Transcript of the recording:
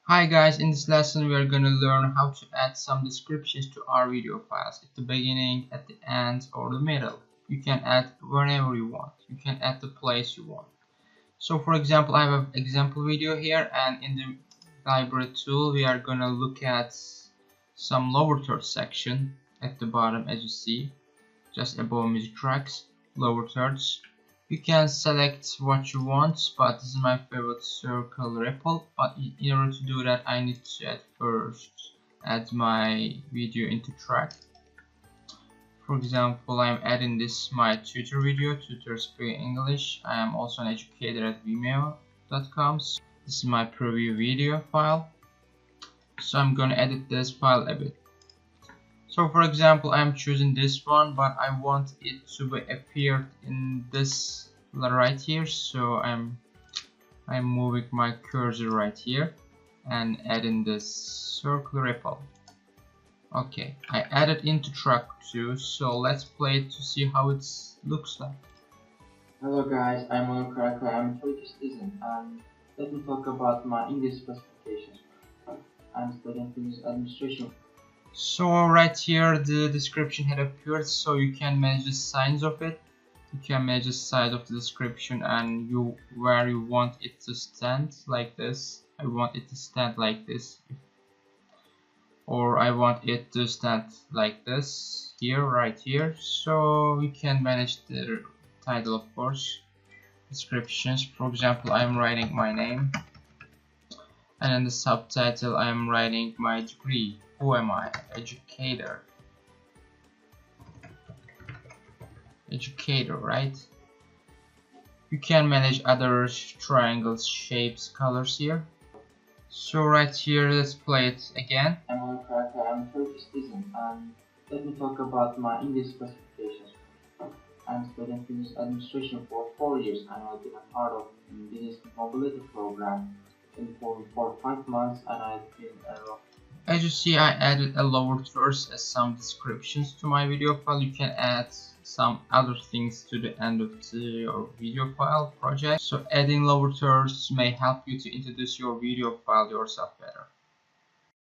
Hi guys, in this lesson we are going to learn how to add some descriptions to our video files at the beginning, at the end, or the middle. You can add whenever you want. You can add the place you want. So for example, I have an example video here, and in the library tool we are going to look at some lower third section at the bottom, as you see, just above music tracks, lower thirds. You can select what you want, but this is my favorite circle ripple. But in order to do that, I need to first add my video into track. For example, I'm adding this my tutor video, Tutor Speak English. I am also an educator at vimeo.com. So this is my preview video file. So I'm going to edit this file a bit. So for example, I'm choosing this one, but I want it to be appeared in this right here. So I'm moving my cursor right here and adding this circle ripple. Okay, I added into track 2, so let's play it to see how it looks like. Hello guys, I'm on Krakow. I'm a Turkish citizen, and let me talk about my English specifications. I'm studying business administration. So right here the description had appeared, so you can manage the size of it. You can manage the size of the description and where you want it to stand, like this. I want it to stand like this, or I want it to stand like this here, right here. So you can manage the title, of course, descriptions. For example, I'm writing my name, and in the subtitle I'm writing my degree. Who am I? Educator. Educator, right? You can manage other triangles, shapes, colors here. So right here, let's play it again. I'm on Krakow. I'm a Turkish citizen, and let me talk about my English specifications. I'm studying business administration for 4 years, and I've been a part of the business mobility program for 5 months, and I've been As you see, I added a lower thirds as some descriptions to my video file. You can add some other things to the end of your video file project. So adding lower thirds may help you to introduce your video file yourself better.